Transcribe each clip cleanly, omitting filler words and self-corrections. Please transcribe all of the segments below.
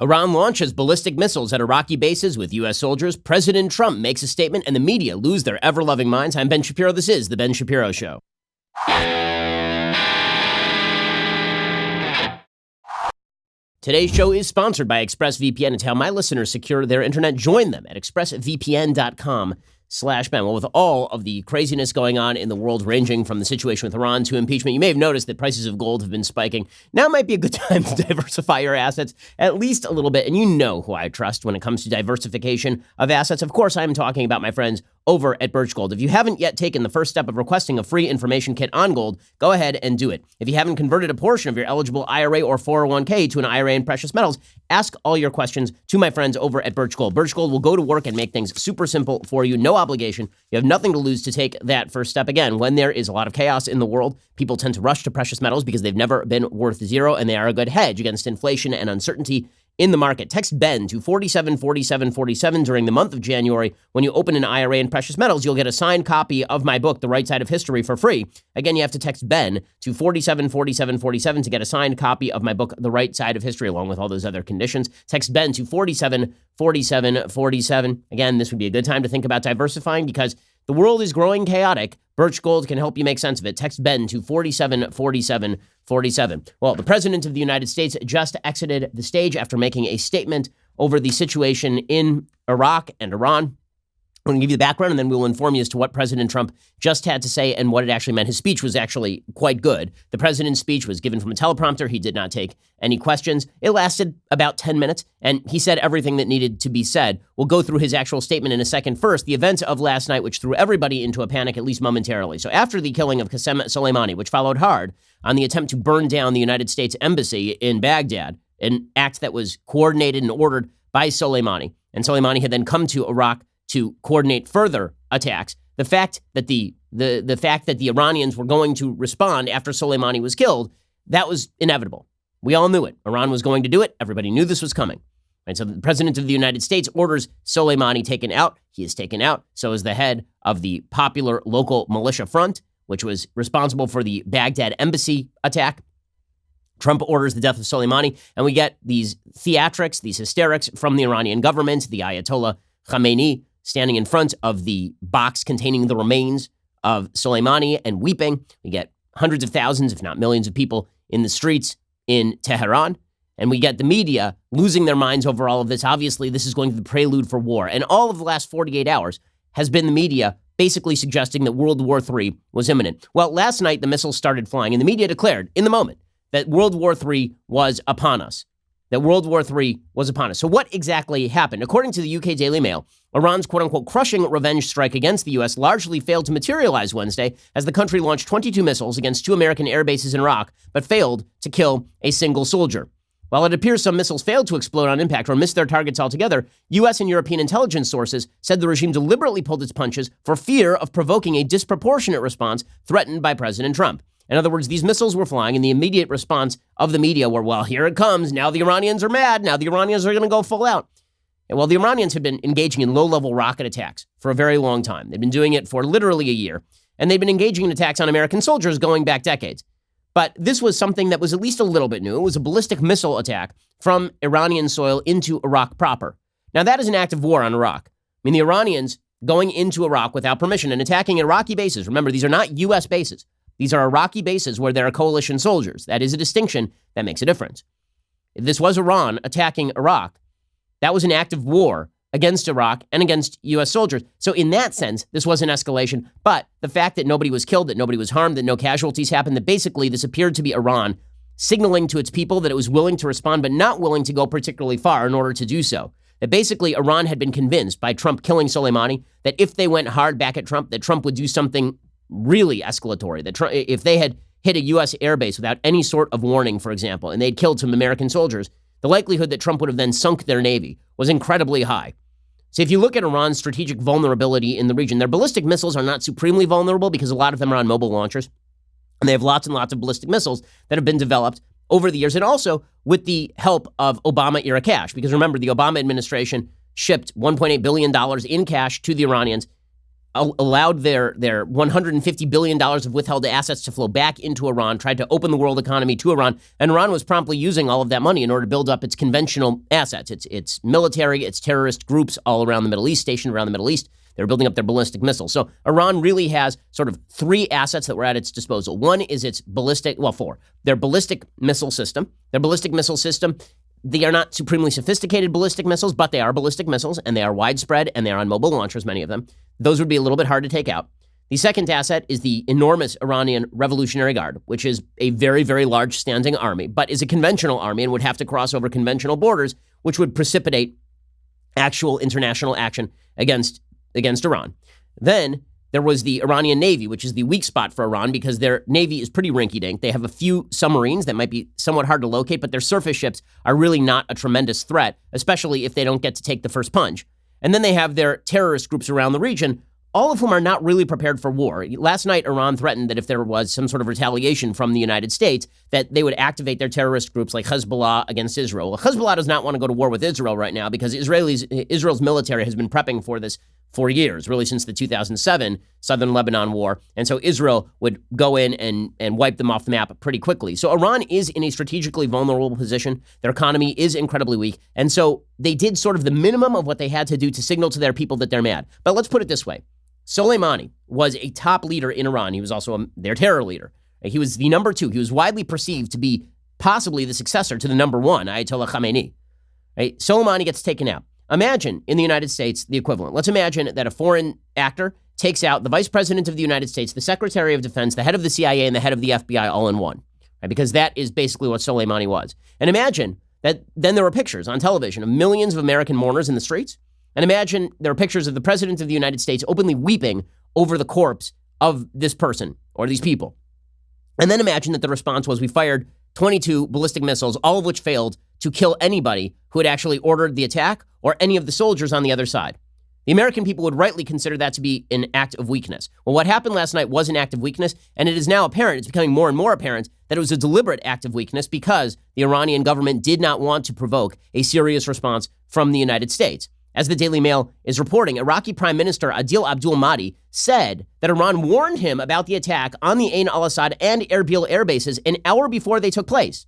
Iran launches ballistic missiles at Iraqi bases with U.S. soldiers. President Trump makes a statement and the media lose their ever-loving minds. I'm Ben Shapiro. This is The Ben Shapiro Show. Today's show is sponsored by ExpressVPN. It's how my listeners secure their internet. Join them at expressvpn.com/Ben. Well, with all of the craziness going on in the world, ranging from the situation with Iran to impeachment, you may have noticed that prices of gold have been spiking. Now might be a good time to diversify your assets at least a little bit. And you know who I trust when it comes to diversification of assets. Of course, I'm talking about my friends over at Birch Gold. If you haven't yet taken the first step of requesting a free information kit on gold, go ahead and do it. If you haven't converted a portion of your eligible IRA or 401k to an IRA in precious metals, ask all your questions to my friends over at Birch Gold. Birch Gold will go to work and make things super simple for you. No obligation. You have nothing to lose to take that first step. Again, when there is a lot of chaos in the world, people tend to rush to precious metals because they've never been worth zero, and they are a good hedge against inflation and uncertainty in the market. Text Ben to 474747 during the month of January. When you open an IRA in precious metals, you'll get a signed copy of my book, The Right Side of History, for free. Again, you have to text Ben to 474747 to get a signed copy of my book, The Right Side of History, along with all those other conditions. Text Ben to 474747. Again, this would be a good time to think about diversifying because the world is growing chaotic. Birch Gold can help you make sense of it. Text Ben to 474747. Well, the President of the United States just exited the stage after making a statement over the situation in Iraq and Iran. I'm going to give you the background, and then we'll inform you as to what President Trump just had to say and what it actually meant. His speech was actually quite good. The president's speech was given from a teleprompter. He did not take any questions. It lasted about 10 minutes, and he said everything that needed to be said. We'll go through his actual statement in a second. First, the events of last night, which threw everybody into a panic, at least momentarily. So after the killing of Qasem Soleimani, which followed hard on the attempt to burn down the United States embassy in Baghdad, an act that was coordinated and ordered by Soleimani, and Soleimani had then come to Iraq to coordinate further attacks. The fact that the Iranians were going to respond after Soleimani was killed, that was inevitable. We all knew it. Iran was going to do it. Everybody knew this was coming. And so the President of the United States orders Soleimani taken out. He is taken out. So is the head of the Popular Local Militia Front, which was responsible for the Baghdad embassy attack. Trump orders the death of Soleimani, and we get these theatrics, these hysterics from the Iranian government, the Ayatollah Khamenei standing in front of the box containing the remains of Soleimani and weeping. We get hundreds of thousands, if not millions of people in the streets in Tehran. And we get the media losing their minds over all of this. Obviously, this is going to be the prelude for war. And all of the last 48 hours has been the media basically suggesting that World War III was imminent. Well, last night, the missiles started flying, and the media declared in the moment that World War III was upon us. That World War III was upon us. So what exactly happened? According to the UK Daily Mail, Iran's quote-unquote crushing revenge strike against the U.S. largely failed to materialize Wednesday as the country launched 22 missiles against 2 American air bases in Iraq, but failed to kill a single soldier. While it appears some missiles failed to explode on impact or missed their targets altogether, U.S. and European intelligence sources said the regime deliberately pulled its punches for fear of provoking a disproportionate response threatened by President Trump. In other words, these missiles were flying, and the immediate response of the media were, well, here it comes. Now the Iranians are mad. Now the Iranians are going to go full out. And well, the Iranians had been engaging in low-level rocket attacks for a very long time. They've been doing it for literally a year, and they've been engaging in attacks on American soldiers going back decades. But this was something that was at least a little bit new. It was a ballistic missile attack from Iranian soil into Iraq proper. Now, that is an act of war on Iraq. I mean, the Iranians going into Iraq without permission and attacking Iraqi bases. Remember, these are not U.S. bases. These are Iraqi bases where there are coalition soldiers. That is a distinction that makes a difference. If this was Iran attacking Iraq, that was an act of war against Iraq and against U.S. soldiers. So in that sense, this was an escalation. But the fact that nobody was killed, that nobody was harmed, that no casualties happened, that basically this appeared to be Iran signaling to its people that it was willing to respond, but not willing to go particularly far in order to do so. That basically Iran had been convinced by Trump killing Soleimani that if they went hard back at Trump, that Trump would do something really escalatory. That if they had hit a U.S. airbase without any sort of warning, for example, and they'd killed some American soldiers, the likelihood that Trump would have then sunk their navy was incredibly high. So if you look at Iran's strategic vulnerability in the region, their ballistic missiles are not supremely vulnerable because a lot of them are on mobile launchers, and they have lots and lots of ballistic missiles that have been developed over the years, and also with the help of Obama-era cash. Because remember, the Obama administration shipped $1.8 billion in cash to the Iranians allowed their $150 billion of withheld assets to flow back into Iran, tried to open the world economy to Iran, and Iran was promptly using all of that money in order to build up its conventional assets, its military, its terrorist groups all around the Middle East, stationed around the Middle East. They're building up their ballistic missiles. So Iran really has sort of three assets that were at its disposal. One is its four. Their ballistic missile system. They are not supremely sophisticated ballistic missiles, but they are ballistic missiles, and they are widespread, and they are on mobile launchers, many of them. Those would be a little bit hard to take out. The second asset is the enormous Iranian Revolutionary Guard, which is a very, very large standing army, but is a conventional army and would have to cross over conventional borders, which would precipitate actual international action against Iran. Then there was the Iranian Navy, which is the weak spot for Iran because their Navy is pretty rinky-dink. They have a few submarines that might be somewhat hard to locate, but their surface ships are really not a tremendous threat, especially if they don't get to take the first punch. And then they have their terrorist groups around the region, all of whom are not really prepared for war. Last night, Iran threatened that if there was some sort of retaliation from the United States, that they would activate their terrorist groups like Hezbollah against Israel. Well, Hezbollah does not want to go to war with Israel right now because Israel's military has been prepping for this for years, really since the 2007 Southern Lebanon War. And so Israel would go in and wipe them off the map pretty quickly. So Iran is in a strategically vulnerable position. Their economy is incredibly weak. And so they did sort of the minimum of what they had to do to signal to their people that they're mad. But let's put it this way. Soleimani was a top leader in Iran. He was also their terror leader. He was the number two. He was widely perceived to be possibly the successor to the number one, Ayatollah Khamenei. Right? Soleimani gets taken out. Imagine in the United States the equivalent. Let's imagine that a foreign actor takes out the vice president of the United States, the secretary of defense, the head of the CIA, and the head of the FBI all in one. Right? Because that is basically what Soleimani was. And imagine that then there were pictures on television of millions of American mourners in the streets. And imagine there are pictures of the president of the United States openly weeping over the corpse of this person or these people. And then imagine that the response was we fired 22 ballistic missiles, all of which failed to kill anybody who had actually ordered the attack or any of the soldiers on the other side. The American people would rightly consider that to be an act of weakness. Well, what happened last night was an act of weakness, and it is now apparent, it's becoming more and more apparent, that it was a deliberate act of weakness because the Iranian government did not want to provoke a serious response from the United States. As the Daily Mail is reporting, Iraqi Prime Minister Adil Abdul Mahdi said that Iran warned him about the attack on the Ain al-Assad and Erbil air bases an hour before they took place.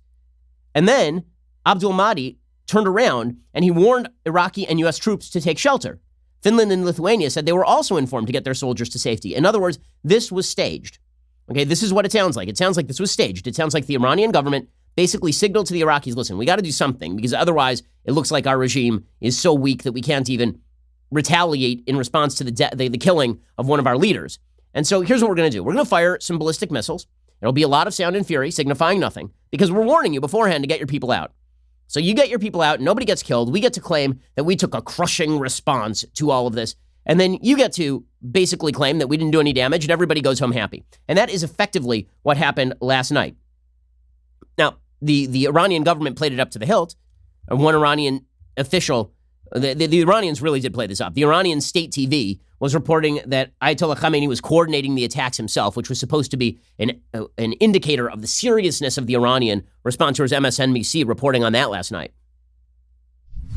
And then Abdul Mahdi turned around and he warned Iraqi and U.S. troops to take shelter. Finland and Lithuania said they were also informed to get their soldiers to safety. In other words, this was staged. Okay, this is what it sounds like. It sounds like this was staged. It sounds like the Iranian government basically signaled to the Iraqis, listen, we got to do something because otherwise it looks like our regime is so weak that we can't even retaliate in response to the killing of one of our leaders. And so here's what we're going to do. We're going to fire some ballistic missiles. It'll be a lot of sound and fury, signifying nothing, because we're warning you beforehand to get your people out. So you get your people out, nobody gets killed. We get to claim that we took a crushing response to all of this. And then you get to basically claim that we didn't do any damage and everybody goes home happy. And that is effectively what happened last night. Now, the Iranian government played it up to the hilt. One Iranian official, the Iranians really did play this up. The Iranian state TV was reporting that Ayatollah Khamenei was coordinating the attacks himself, which was supposed to be an indicator of the seriousness of the Iranian response. Here's MSNBC reporting on that last night.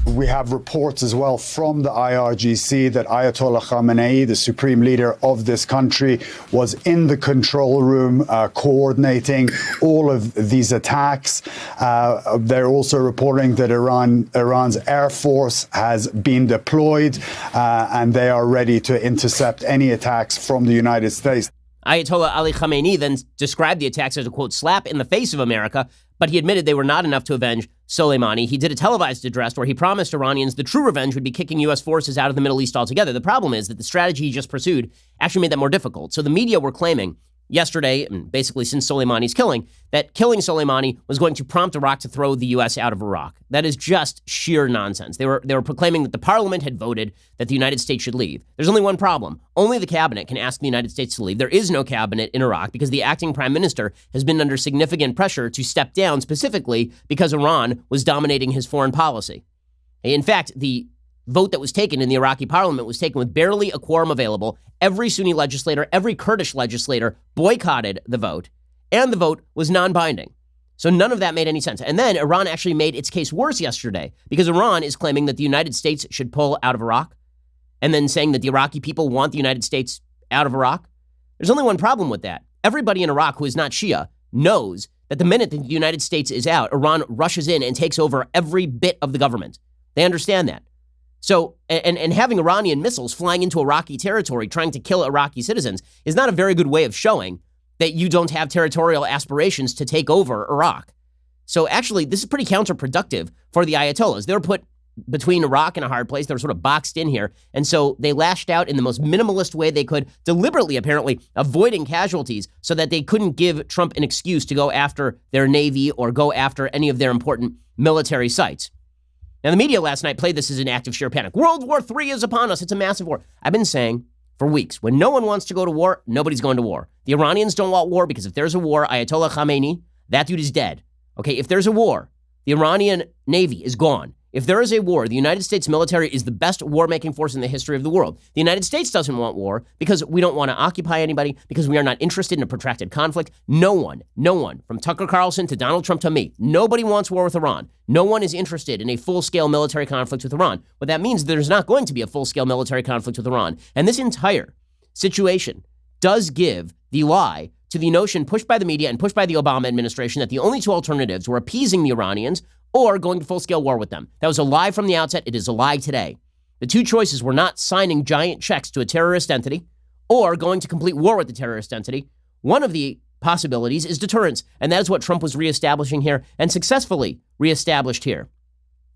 We have reports as well from the IRGC that Ayatollah Khamenei, the supreme leader of this country, was in the control room coordinating all of these attacks. They're also reporting that Iran's Air Force has been deployed and they are ready to intercept any attacks from the United States. Ayatollah Ali Khamenei then described the attacks as a, quote, slap in the face of America, but he admitted they were not enough to avenge Soleimani. He did a televised address where he promised Iranians the true revenge would be kicking U.S. forces out of the Middle East altogether. The problem is that the strategy he just pursued actually made that more difficult. So the media were claiming yesterday, and basically since Soleimani's killing, that killing Soleimani was going to prompt Iraq to throw the U.S. out of Iraq. That is just sheer nonsense. They were proclaiming that the parliament had voted that the United States should leave. There's only one problem. Only the cabinet can ask the United States to leave. There is no cabinet in Iraq because the acting prime minister has been under significant pressure to step down, specifically because Iran was dominating his foreign policy. In fact, the vote that was taken in the Iraqi parliament was taken with barely a quorum available. Every Sunni legislator, every Kurdish legislator boycotted the vote, and the vote was non-binding. So none of that made any sense. And then Iran actually made its case worse yesterday because Iran is claiming that the United States should pull out of Iraq. and then saying that the Iraqi people want the United States out of Iraq? There's only one problem with that. Everybody in Iraq who is not Shia knows that the minute that the United States is out, Iran rushes in and takes over every bit of the government. They understand that. So, and having Iranian missiles flying into Iraqi territory trying to kill Iraqi citizens is not a very good way of showing that you don't have territorial aspirations to take over Iraq. So actually, this is pretty counterproductive for the Ayatollahs. They were put between Iraq and a hard place. They were sort of boxed in here. And so they lashed out in the most minimalist way they could, deliberately, apparently, avoiding casualties so that they couldn't give Trump an excuse to go after their Navy or go after any of their important military sites. Now, the media last night played this as an act of sheer panic. World War III is upon us. It's a massive war. I've been saying for weeks, when no one wants to go to war, nobody's going to war. The Iranians don't want war because if there's a war, Ayatollah Khamenei, that dude is dead. Okay, if there's a war, the Iranian Navy is gone. If there is a war, the United States military is the best war-making force in the history of the world. The United States doesn't want war because we don't want to occupy anybody, because we are not interested in a protracted conflict. No one, from Tucker Carlson to Donald Trump to me, nobody wants war with Iran. No one is interested in a full-scale military conflict with Iran. What that means is there's not going to be a full-scale military conflict with Iran. And this entire situation does give the lie to the notion pushed by the media and pushed by the Obama administration that the only two alternatives were appeasing the Iranians or going to full-scale war with them. That was a lie from the outset. It is a lie today. The two choices were not signing giant checks to a terrorist entity or going to complete war with the terrorist entity. One of the possibilities is deterrence, and that is what Trump was reestablishing here and successfully reestablished here.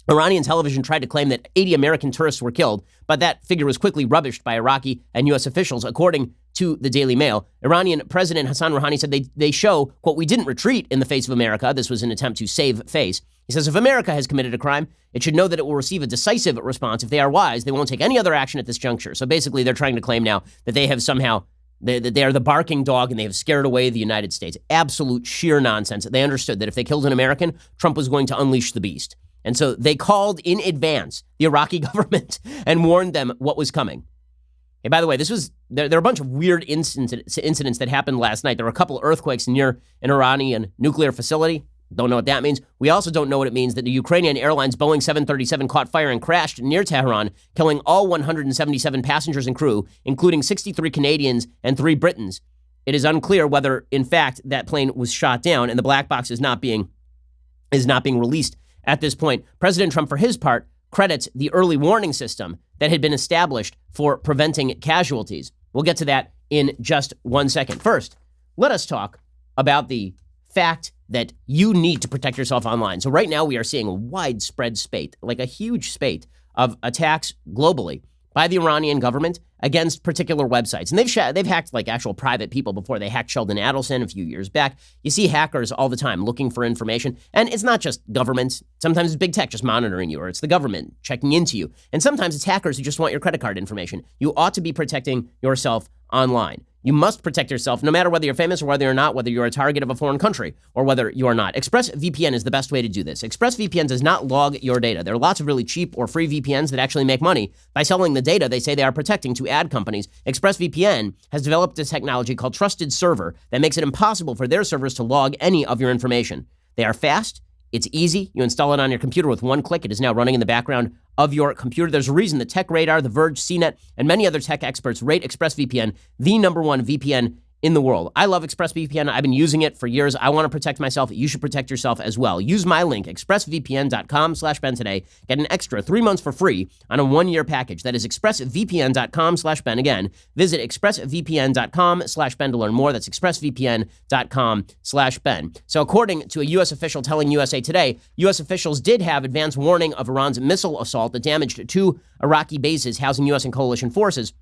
Iranian television tried to claim that 80 American tourists were killed, but that figure was quickly rubbished by Iraqi and U.S. officials, according to the Daily Mail. Iranian President Hassan Rouhani said they show, quote, "We didn't retreat in the face of America." This was an attempt to save face. He says, if America has committed a crime, it should know that it will receive a decisive response. If they are wise, they won't take any other action at this juncture. So basically, they're trying to claim now that they have somehow, that they are the barking dog and they have scared away the United States. Absolute sheer nonsense. They understood that if they killed an American, Trump was going to unleash the beast. And so they called in advance the Iraqi government and warned them what was coming. Hey, by the way, there are a bunch of weird incidents that happened last night. There were a couple of earthquakes near an Iranian nuclear facility. Don't know what that means. We also don't know what it means that the Ukrainian Airlines Boeing 737 caught fire and crashed near Tehran, killing all 177 passengers and crew, including 63 Canadians and 3 Britons. It is unclear whether, in fact, that plane was shot down, and the black box is not being released at this point. President Trump, for his part, credits the early warning system that had been established for preventing casualties. We'll get to that in just 1 second. First, let us talk about the fact that you need to protect yourself online. So right now we are seeing a widespread spate, like a huge spate of attacks globally by the Iranian government against particular websites. And they've hacked like actual private people before. They hacked Sheldon Adelson a few years back. You see hackers all the time looking for information. And it's not just governments. Sometimes it's big tech just monitoring you, or it's the government checking into you. And sometimes it's hackers who just want your credit card information. You ought to be protecting yourself online. You must protect yourself no matter whether you're famous or whether you're not, whether you're a target of a foreign country or whether you are not. ExpressVPN is the best way to do this. ExpressVPN does not log your data. There are lots of really cheap or free VPNs that actually make money by selling the data they say they are protecting to ad companies. ExpressVPN has developed a technology called Trusted Server that makes it impossible for their servers to log any of your information. They are fast. It's easy. You install it on your computer with one click. It is now running in the background of your computer. There's a reason that TechRadar, The Verge, CNET, and many other tech experts rate ExpressVPN the #1 VPN in the world. I love ExpressVPN. I've been using it for years. I want to protect myself. You should protect yourself as well. Use my link, expressvpn.com/Ben today. Get an extra 3 months for free on a 1-year package. That is expressvpn.com/Ben. Again, visit expressvpn.com/Ben to learn more. That's expressvpn.com/Ben. So according to a U.S. official telling USA Today, U.S. officials did have advance warning of Iran's missile assault that damaged 2 Iraqi bases housing U.S. and coalition forces.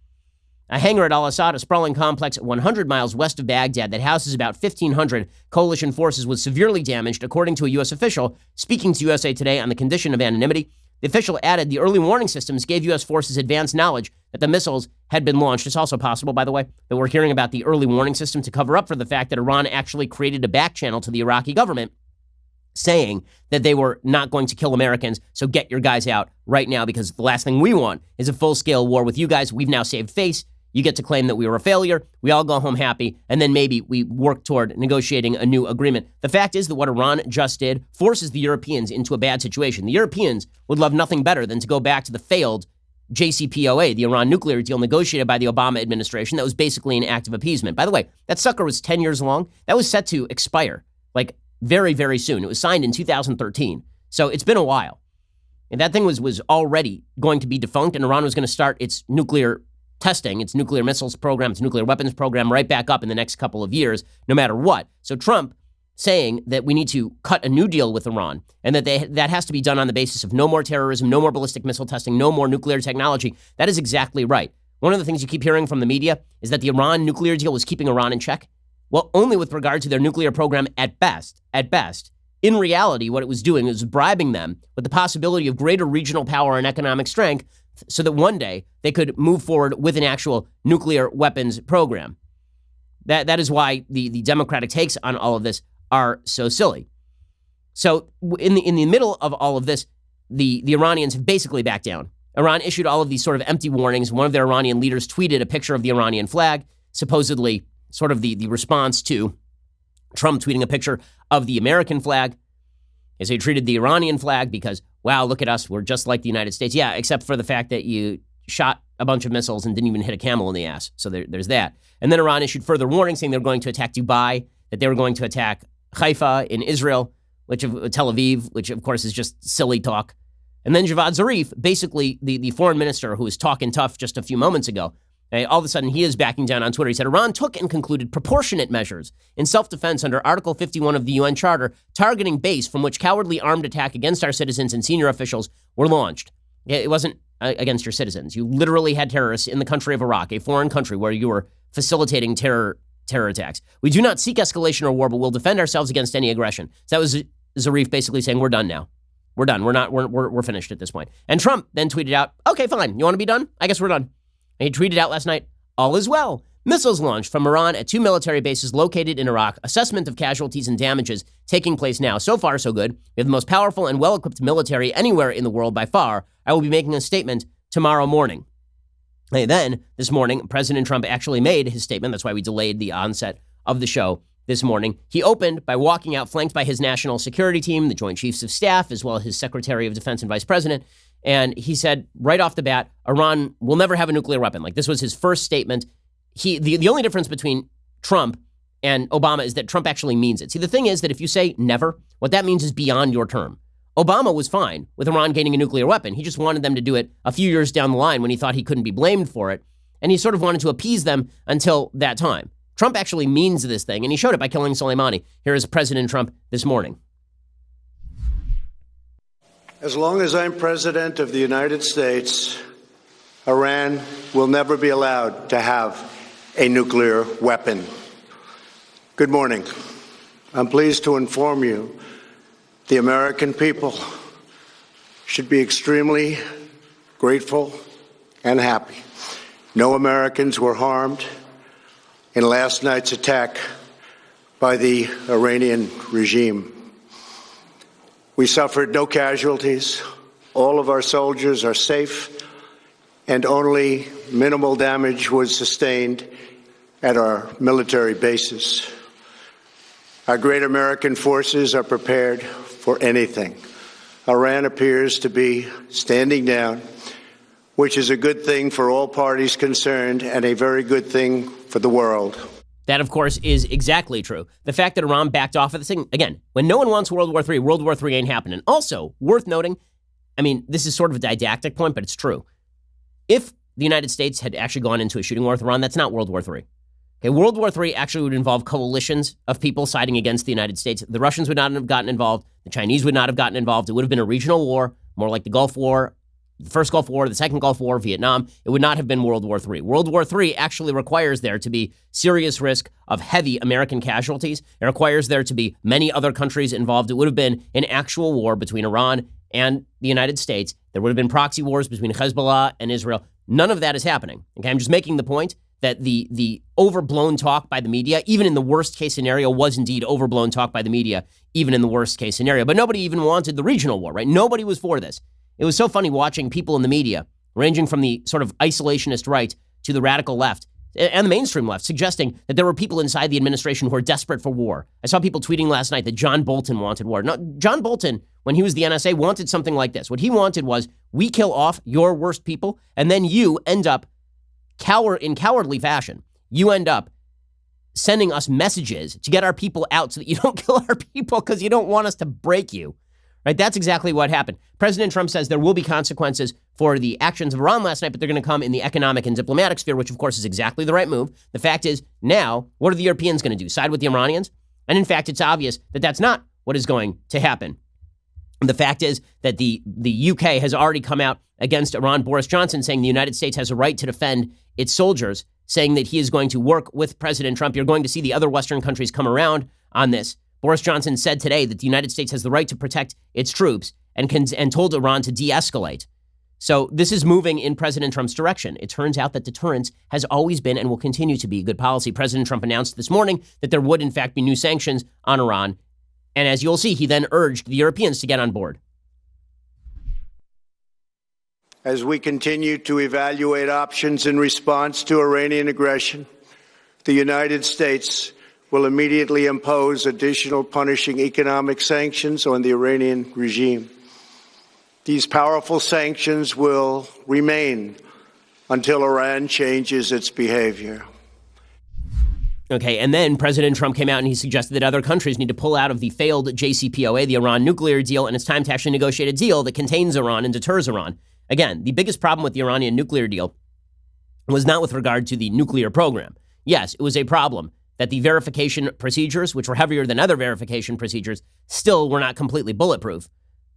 A hangar at Al-Assad, a sprawling complex 100 miles west of Baghdad that houses about 1,500 coalition forces, was severely damaged, according to a U.S. official speaking to USA Today on the condition of anonymity. The official added the early warning systems gave U.S. forces advanced knowledge that the missiles had been launched. It's also possible, by the way, that we're hearing about the early warning system to cover up for the fact that Iran actually created a back channel to the Iraqi government saying that they were not going to kill Americans, so get your guys out right now, because the last thing we want is a full-scale war with you guys. We've now saved face. You get to claim that we were a failure. We all go home happy, and then maybe we work toward negotiating a new agreement. The fact is that what Iran just did forces the Europeans into a bad situation. The Europeans would love nothing better than to go back to the failed JCPOA, the Iran nuclear deal negotiated by the Obama administration that was basically an act of appeasement. By the way, that sucker was 10 years long. That was set to expire, like very, very soon. It was signed in 2013. So it's been a while. And that thing was already going to be defunct, and Iran was going to start its nuclear testing, its nuclear missiles program, its nuclear weapons program right back up in the next couple of years, no matter what. So Trump saying that we need to cut a new deal with Iran and that has to be done on the basis of no more terrorism, no more ballistic missile testing, no more nuclear technology. That is exactly right. One of the things you keep hearing from the media is that the Iran nuclear deal was keeping Iran in check. Well, only with regard to their nuclear program at best. At best. In reality, what it was doing was bribing them with the possibility of greater regional power and economic strength so that one day they could move forward with an actual nuclear weapons program. That is why the Democratic takes on all of this are so silly. So in the middle of all of this, the Iranians have basically backed down. Iran issued all of these sort of empty warnings. One of their Iranian leaders tweeted a picture of the Iranian flag, supposedly sort of the response to Trump tweeting a picture of the American flag, as they treated the Iranian flag because, wow, look at us, we're just like the United States. Yeah, except for the fact that you shot a bunch of missiles and didn't even hit a camel in the ass. So there's that. And then Iran issued further warnings saying they were going to attack Dubai, that they were going to attack Haifa in Israel, Tel Aviv, which of course is just silly talk. And then Javad Zarif, basically the foreign minister who was talking tough just a few moments ago, all of a sudden he is backing down on Twitter. He said Iran took and concluded proportionate measures in self-defense under Article 51 of the UN Charter, targeting base from which cowardly armed attack against our citizens and senior officials were launched. It wasn't against your citizens. You literally had terrorists in the country of Iraq, a foreign country where you were facilitating terror attacks. We do not seek escalation or war, but we'll defend ourselves against any aggression. So that was Zarif basically saying, we're done now. We're done. We're finished at this point. And Trump then tweeted out, okay, fine. You want to be done? I guess we're done. And he tweeted out last night, all is well. Missiles launched from Iran at 2 military bases located in Iraq. Assessment of casualties and damages taking place now. So far, so good. We have the most powerful and well-equipped military anywhere in the world by far. I will be making a statement tomorrow morning. And then, this morning, President Trump actually made his statement. That's why we delayed the onset of the show this morning. He opened by walking out, flanked by his national security team, the Joint Chiefs of Staff, as well as his Secretary of Defense and Vice President. And he said right off the bat, Iran will never have a nuclear weapon. Like, this was his first statement. The only difference between Trump and Obama is that Trump actually means it. See, the thing is that if you say never, what that means is beyond your term. Obama was fine with Iran gaining a nuclear weapon. He just wanted them to do it a few years down the line when he thought he couldn't be blamed for it. And he sort of wanted to appease them until that time. Trump actually means this thing, and he showed it by killing Soleimani. Here is President Trump this morning. As long as I'm president of the United States, Iran will never be allowed to have a nuclear weapon. Good morning. I'm pleased to inform you the American people should be extremely grateful and happy. No Americans were harmed in last night's attack by the Iranian regime. We suffered no casualties. All of our soldiers are safe, and only minimal damage was sustained at our military bases. Our great American forces are prepared for anything. Iran appears to be standing down, which is a good thing for all parties concerned and a very good thing for the world. That, of course, is exactly true. The fact that Iran backed off of this thing, again, when no one wants World War III ain't happening. Also, worth noting, I mean, this is sort of a didactic point, but it's true. If the United States had actually gone into a shooting war with Iran, that's not World War III. Okay, World War III actually would involve coalitions of people siding against the United States. The Russians would not have gotten involved. The Chinese would not have gotten involved. It would have been a regional war, more like the Gulf War, the first Gulf War, the second Gulf War, Vietnam. It would not have been World War III. World War III actually requires there to be serious risk of heavy American casualties. It requires there to be many other countries involved. It would have been an actual war between Iran and the United States. There would have been proxy wars between Hezbollah and Israel. None of that is happening. Okay, I'm just making the point that the overblown talk by the media, even in the worst case scenario, was indeed overblown talk by the media, even in the worst case scenario. But nobody even wanted the regional war, right? Nobody was for this. It was so funny watching people in the media, ranging from the sort of isolationist right to the radical left and the mainstream left, suggesting that there were people inside the administration who are desperate for war. I saw people tweeting last night that John Bolton wanted war. No, John Bolton when he was the NSA, wanted something like this. What he wanted was, we kill off your worst people, and then you end up in cowardly fashion. You end up sending us messages to get our people out so that you don't kill our people because you don't want us to break you. Right? That's exactly what happened. President Trump says there will be consequences for the actions of Iran last night, but they're going to come in the economic and diplomatic sphere, which of course is exactly the right move. The fact is, now, what are the Europeans going to do? Side with the Iranians? And in fact, it's obvious that that's not what is going to happen. The fact is that the UK has already come out against Iran. Boris Johnson saying the United States has a right to defend its soldiers, saying that he is going to work with President Trump. You're going to see the other Western countries come around on this. Boris Johnson said today that the United States has the right to protect its troops and told Iran to de-escalate. So this is moving in President Trump's direction. It turns out that deterrence has always been and will continue to be good policy. President Trump announced this morning that there would, in fact, be new sanctions on Iran. And as you'll see, he then urged the Europeans to get on board. As we continue to evaluate options in response to Iranian aggression, the United States will immediately impose additional punishing economic sanctions on the Iranian regime. These powerful sanctions will remain until Iran changes its behavior. Okay, and then President Trump came out and he suggested that other countries need to pull out of the failed JCPOA, the Iran nuclear deal, and it's time to actually negotiate a deal that contains Iran and deters Iran. Again, the biggest problem with the Iranian nuclear deal was not with regard to the nuclear program. Yes, it was a problem that the verification procedures, which were heavier than other verification procedures, still were not completely bulletproof.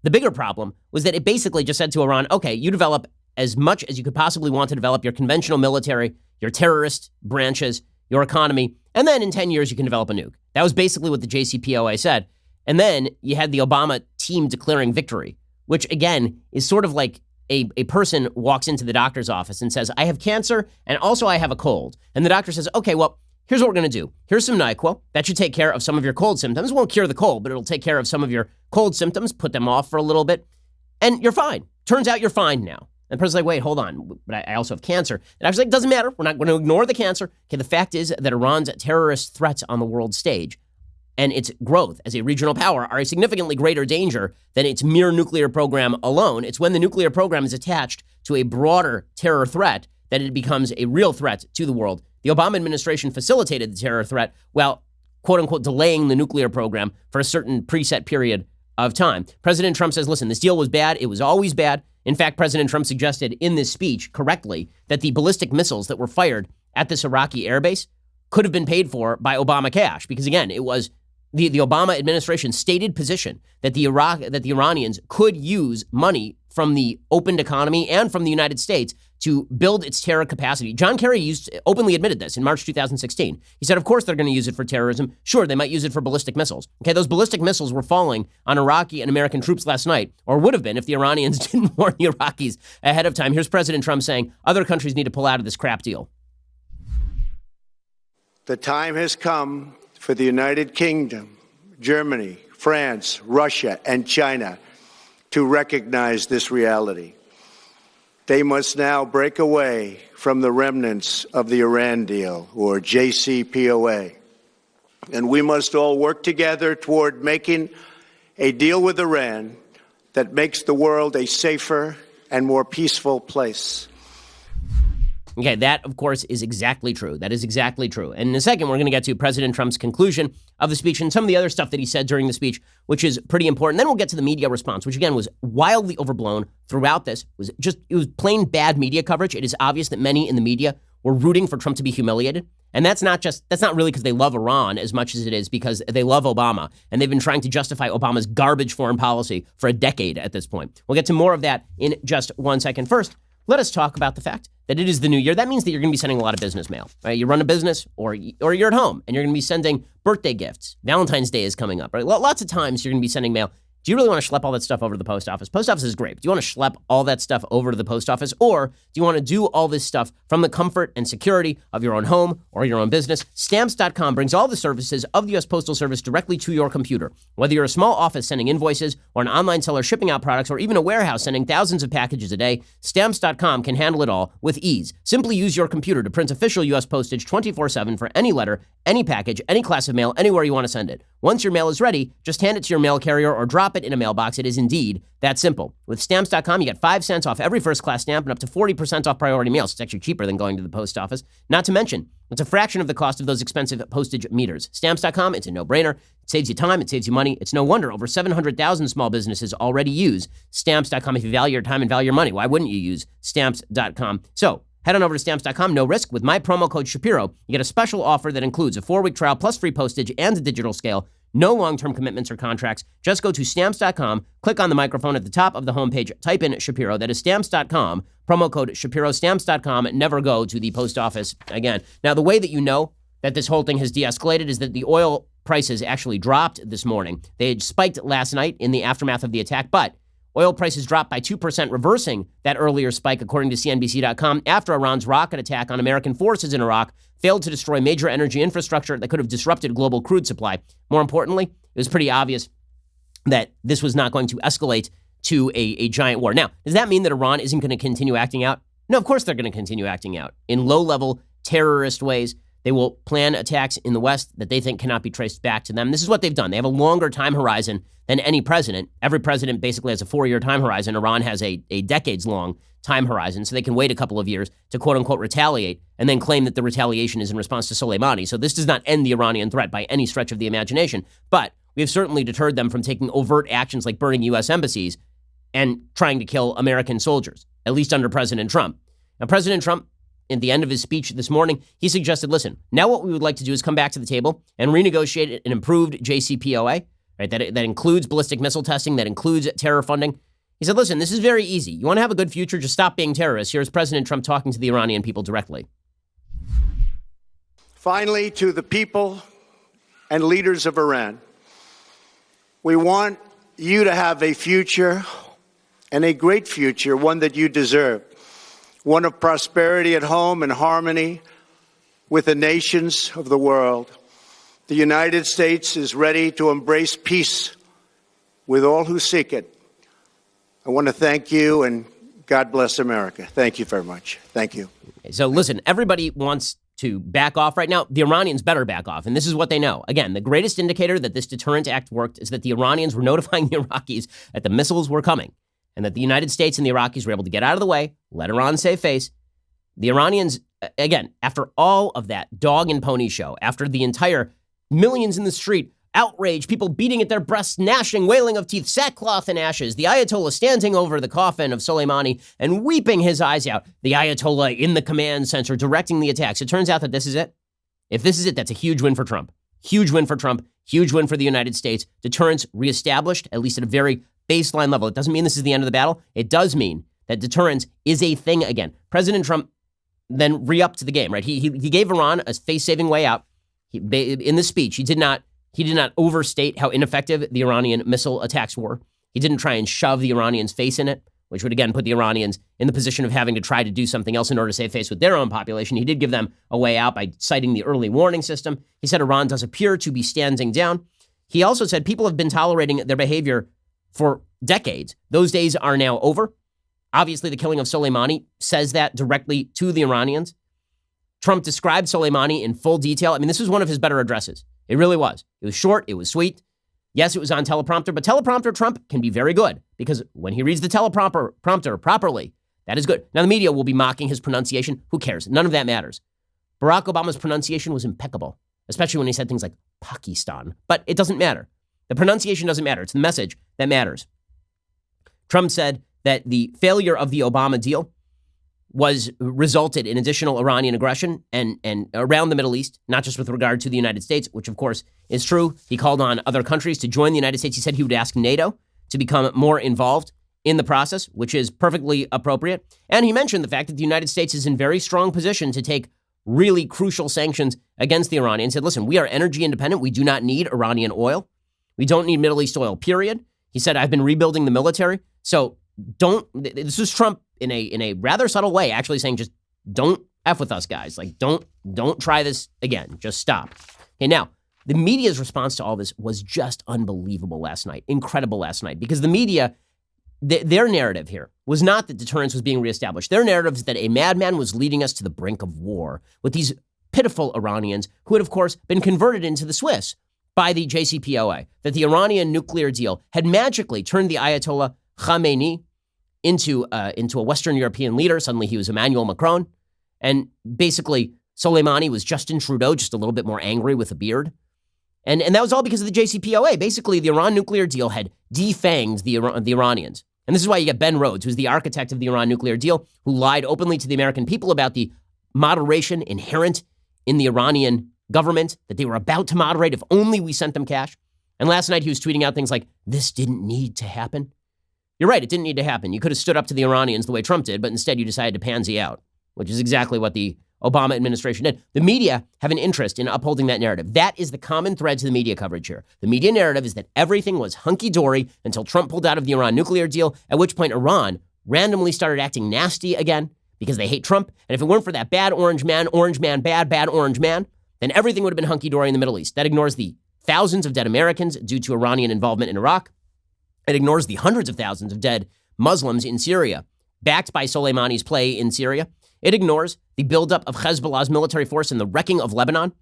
The bigger problem was that it basically just said to Iran, okay, you develop as much as you could possibly want to develop your conventional military, your terrorist branches, your economy, and then in 10 years you can develop a nuke. That was basically what the JCPOA said. And then you had the Obama team declaring victory, which again is sort of like a person walks into the doctor's office and says, I have cancer and also I have a cold. And the doctor says, okay, well, here's what we're going to do. Here's some NyQuil. That should take care of some of your cold symptoms. It won't cure the cold, but it'll take care of some of your cold symptoms, put them off for a little bit, and you're fine. Turns out you're fine now. And the person's like, wait, hold on, but I also have cancer. And I was like, doesn't matter. We're not going to ignore the cancer. Okay, the fact is that Iran's terrorist threats on the world stage and its growth as a regional power are a significantly greater danger than its mere nuclear program alone. It's when the nuclear program is attached to a broader terror threat that it becomes a real threat to the world. The Obama administration facilitated the terror threat while, quote unquote, delaying the nuclear program for a certain preset period of time. President Trump says, listen, this deal was bad. It was always bad. In fact, President Trump suggested in this speech correctly that the ballistic missiles that were fired at this Iraqi airbase could have been paid for by Obama cash, because again, it was the Obama administration stated position that the Iranians could use money from the opened economy and from the United States to build its terror capacity. John Kerry openly admitted this in March 2016. He said, of course, they're going to use it for terrorism. Sure, they might use it for ballistic missiles. Okay, those ballistic missiles were falling on Iraqi and American troops last night, or would have been if the Iranians didn't warn the Iraqis ahead of time. Here's President Trump saying other countries need to pull out of this crap deal. The time has come for the United Kingdom, Germany, France, Russia, and China to recognize this reality. They must now break away from the remnants of the Iran deal, or JCPOA. And we must all work together toward making a deal with Iran that makes the world a safer and more peaceful place. Okay, that, of course, is exactly true. That is exactly true. And in a second, we're going to get to President Trump's conclusion of the speech and some of the other stuff that he said during the speech, which is pretty important. Then we'll get to the media response, which, again, was wildly overblown throughout this. It was plain bad media coverage. It is obvious that many in the media were rooting for Trump to be humiliated. And that's not really because they love Iran as much as it is because they love Obama. And they've been trying to justify Obama's garbage foreign policy for a decade at this point. We'll get to more of that in just 1 second. First, let us talk about the fact that it is the new year. That means that you're going to be sending a lot of business mail, right? You run a business or you're at home and you're going to be sending birthday gifts. Valentine's Day is coming up, right? Lots of times you're going to be sending mail. Do you really want to schlep all that stuff over to the post office? Post office is great. But do you want to schlep all that stuff over to the post office? Or do you want to do all this stuff from the comfort and security of your own home or your own business? Stamps.com brings all the services of the U.S. Postal Service directly to your computer. Whether you're a small office sending invoices or an online seller shipping out products or even a warehouse sending thousands of packages a day, Stamps.com can handle it all with ease. Simply use your computer to print official U.S. postage 24/7 for any letter, any package, any class of mail, anywhere you want to send it. Once your mail is ready, just hand it to your mail carrier or drop drop it in a mailbox. It is indeed that simple. With Stamps.com, you get 5 cents off every first-class stamp and up to 40% off priority mails. It's actually cheaper than going to the post office. Not to mention, it's a fraction of the cost of those expensive postage meters. Stamps.com, it's a no-brainer. It saves you time. It saves you money. It's no wonder over 700,000 small businesses already use Stamps.com. If you value your time and value your money, why wouldn't you use Stamps.com? So head on over to Stamps.com, no risk. With my promo code Shapiro, you get a special offer that includes a 4-week trial plus free postage and a digital scale. No long-term commitments or contracts. Just go to Stamps.com, click on the microphone at the top of the homepage, type in Shapiro. That is Stamps.com, promo code Shapiro, Stamps.com. Never go to the post office again. Now, the way that you know that this whole thing has de-escalated is that the oil prices actually dropped this morning. They had spiked last night in the aftermath of the attack, but oil prices dropped by 2%, reversing that earlier spike, according to CNBC.com, after Iran's rocket attack on American forces in Iraq failed to destroy major energy infrastructure that could have disrupted global crude supply. More importantly, it was pretty obvious that this was not going to escalate to a giant war. Now, does that mean that Iran isn't going to continue acting out? No, of course they're going to continue acting out in low-level terrorist ways. They will plan attacks in the West that they think cannot be traced back to them. This is what they've done. They have a longer time horizon than any president. Every president basically has a 4-year time horizon. Iran has a decades-long time horizon, so they can wait a couple of years to quote-unquote retaliate and then claim that the retaliation is in response to Soleimani. So this does not end the Iranian threat by any stretch of the imagination, but we have certainly deterred them from taking overt actions like burning U.S. embassies and trying to kill American soldiers, at least under President Trump. Now, President Trump, at the end of his speech this morning, he suggested, listen, now what we would like to do is come back to the table and renegotiate an improved JCPOA, right? That includes ballistic missile testing, that includes terror funding. He said, listen, this is very easy. You want to have a good future, just stop being terrorists. Here's President Trump talking to the Iranian people directly. Finally, to the people and leaders of Iran, we want you to have a future, and a great future, one that you deserve. One of prosperity at home and harmony with the nations of the world. The United States is ready to embrace peace with all who seek it. I want to thank you, and God bless America. Thank you very much. Thank you. So listen, everybody wants to back off right now. The Iranians better back off, and this is what they know. Again, the greatest indicator that this Deterrent Act worked is that the Iranians were notifying the Iraqis that the missiles were coming, and that the United States and the Iraqis were able to get out of the way, let Iran save face. The Iranians, again, after all of that dog and pony show, after the entire millions in the street, outrage, people beating at their breasts, gnashing, wailing of teeth, sackcloth and ashes, the Ayatollah standing over the coffin of Soleimani and weeping his eyes out, the Ayatollah in the command center directing the attacks. It turns out that this is it. If this is it, that's a huge win for Trump. Huge win for Trump. Huge win for the United States. Deterrence reestablished, at least at a very baseline level. It doesn't mean this is the end of the battle. It does mean that deterrence is a thing again. President Trump then re-upped the game, right? He gave Iran a face-saving way out. In this speech, he did not overstate how ineffective the Iranian missile attacks were. He didn't try and shove the Iranians' face in it, which would, again, put the Iranians in the position of having to try to do something else in order to save face with their own population. He did give them a way out by citing the early warning system. He said Iran does appear to be standing down. He also said people have been tolerating their behavior for decades. Those days are now over. Obviously, the killing of Soleimani says that directly to the Iranians. Trump described Soleimani in full detail. I mean, this was one of his better addresses. It really was. It was short. It was sweet. Yes, it was on teleprompter, but teleprompter Trump can be very good because when he reads the teleprompter properly, that is good. Now, the media will be mocking his pronunciation. Who cares? None of that matters. Barack Obama's pronunciation was impeccable, especially when he said things like Pakistan. But it doesn't matter. The pronunciation doesn't matter. It's the message that matters. Trump said that the failure of the Obama deal resulted in additional Iranian aggression and around the Middle East, not just with regard to the United States, which of course is true. He called on other countries to join the United States. He said he would ask NATO to become more involved in the process, which is perfectly appropriate. And he mentioned the fact that the United States is in very strong position to take really crucial sanctions against the Iranians. He said, listen, we are energy independent. We do not need Iranian oil. We don't need Middle East oil, period. He said, I've been rebuilding the military. So this was Trump in a rather subtle way, actually saying, just don't F with us, guys. Like, don't try this again. Just stop. Okay, now, the media's response to all this was just unbelievable last night, incredible last night, because the media, their narrative here was not that deterrence was being reestablished. Their narrative is that a madman was leading us to the brink of war with these pitiful Iranians who had, of course, been converted into the Swiss by the JCPOA that the Iranian nuclear deal had magically turned the Ayatollah Khamenei into a Western European leader. Suddenly he was Emmanuel Macron. And basically Soleimani was Justin Trudeau, just a little bit more angry with a beard. And that was all because of the JCPOA. Basically, the Iran nuclear deal had defanged the Iranians. And this is why you get Ben Rhodes, who's the architect of the Iran nuclear deal, who lied openly to the American people about the moderation inherent in the Iranian government, that they were about to moderate if only we sent them cash. And last night he was tweeting out things like, this didn't need to happen. You're right, it didn't need to happen. You could have stood up to the Iranians the way Trump did, but instead you decided to pansy out, which is exactly what the Obama administration did. The media have an interest in upholding that narrative. That is the common thread to the media coverage here. The media narrative is that everything was hunky-dory until Trump pulled out of the Iran nuclear deal, at which point Iran randomly started acting nasty again because they hate Trump. And if it weren't for that bad orange man, bad orange man, then everything would have been hunky-dory in the Middle East. That ignores the thousands of dead Americans due to Iranian involvement in Iraq. It ignores the hundreds of thousands of dead Muslims in Syria, backed by Soleimani's play in Syria. It ignores the buildup of Hezbollah's military force and the wrecking of Lebanon,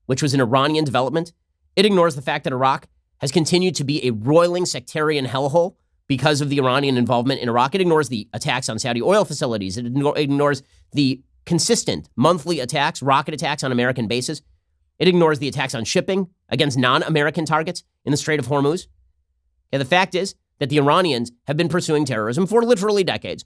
which was an Iranian development. It ignores the fact that Iraq has continued to be a roiling sectarian hellhole because of the Iranian involvement in Iraq. It ignores the attacks on Saudi oil facilities. It ignores the consistent monthly attacks, rocket attacks on American bases. It ignores the attacks on shipping against non-American targets in the Strait of Hormuz. And the fact is that the Iranians have been pursuing terrorism for literally decades.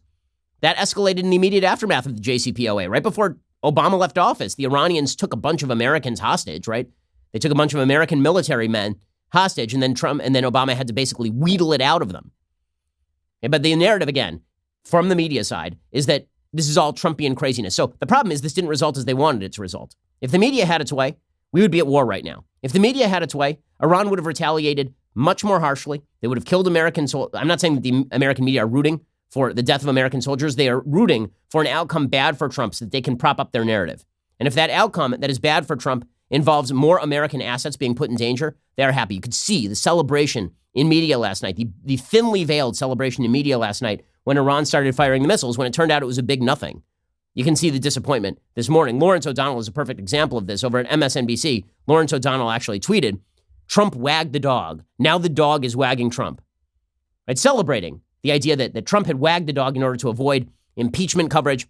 That escalated in the immediate aftermath of the JCPOA. Right before Obama left office, the Iranians took a bunch of Americans hostage, right? They took a bunch of American military men hostage, and then Obama had to basically wheedle it out of them. But the narrative, again, from the media side, is that this is all Trumpian craziness. So the problem is this didn't result as they wanted it to result. If the media had its way, we would be at war right now. If the media had its way, Iran would have retaliated much more harshly. They would have killed American soldiers. I'm not saying that the American media are rooting for the death of American soldiers. They are rooting for an outcome bad for Trump so that they can prop up their narrative. And if that outcome that is bad for Trump involves more American assets being put in danger, they are happy. You could see the celebration in media last night, the thinly veiled celebration in media last night when Iran started firing the missiles, when it turned out it was a big nothing. You can see the disappointment this morning. Lawrence O'Donnell is a perfect example of this. Over at MSNBC, Lawrence O'Donnell actually tweeted, Trump wagged the dog. Now the dog is wagging Trump. Right? Celebrating the idea that Trump had wagged the dog in order to avoid impeachment coverage,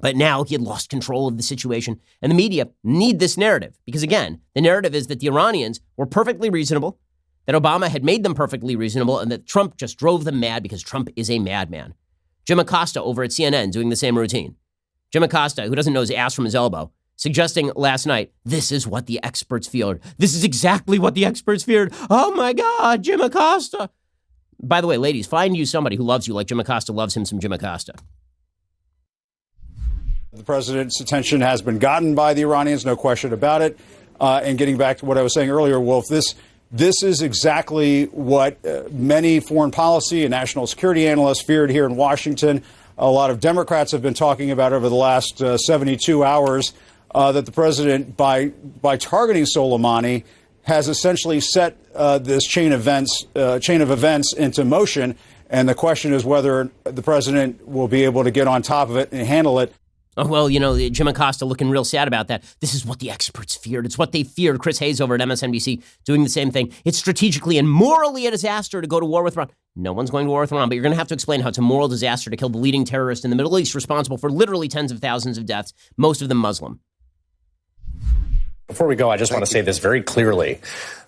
but now he had lost control of the situation. And the media need this narrative because, again, the narrative is that the Iranians were perfectly reasonable, that Obama had made them perfectly reasonable, and that Trump just drove them mad because Trump is a madman. Jim Acosta over at CNN doing the same routine. Jim Acosta, who doesn't know his ass from his elbow, suggesting last night, this is what the experts feared. This is exactly what the experts feared. Oh my God, Jim Acosta. By the way, ladies, find you somebody who loves you like Jim Acosta loves him some Jim Acosta. The president's attention has been gotten by the Iranians, no question about it. And getting back to what I was saying earlier, Wolf, this is exactly what many foreign policy and national security analysts feared here in Washington. A lot of Democrats have been talking about over the last 72 hours that the president, by targeting Soleimani, has essentially set this chain of events into motion. And the question is whether the president will be able to get on top of it and handle it. Oh, well, you know, Jim Acosta looking real sad about that. This is what the experts feared. It's what they feared. Chris Hayes over at MSNBC doing the same thing. It's strategically and morally a disaster to go to war with Iran. No one's going to war with Iran, but you're going to have to explain how it's a moral disaster to kill the leading terrorist in the Middle East responsible for literally tens of thousands of deaths, most of them Muslim. Before we go, I just want to say this very clearly,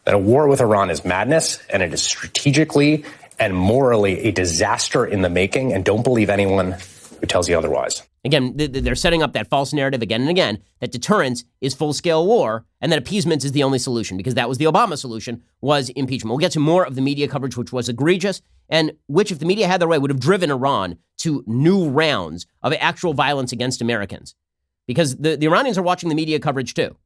that a war with Iran is madness, and it is strategically and morally a disaster in the making, and don't believe anyone who tells you otherwise. Again, they're setting up that false narrative again and again that deterrence is full-scale war and that appeasement is the only solution, because that was the Obama solution, was impeachment. We'll get to more of the media coverage, which was egregious, and which, if the media had their way, would have driven Iran to new rounds of actual violence against Americans. Because the Iranians are watching the media coverage too.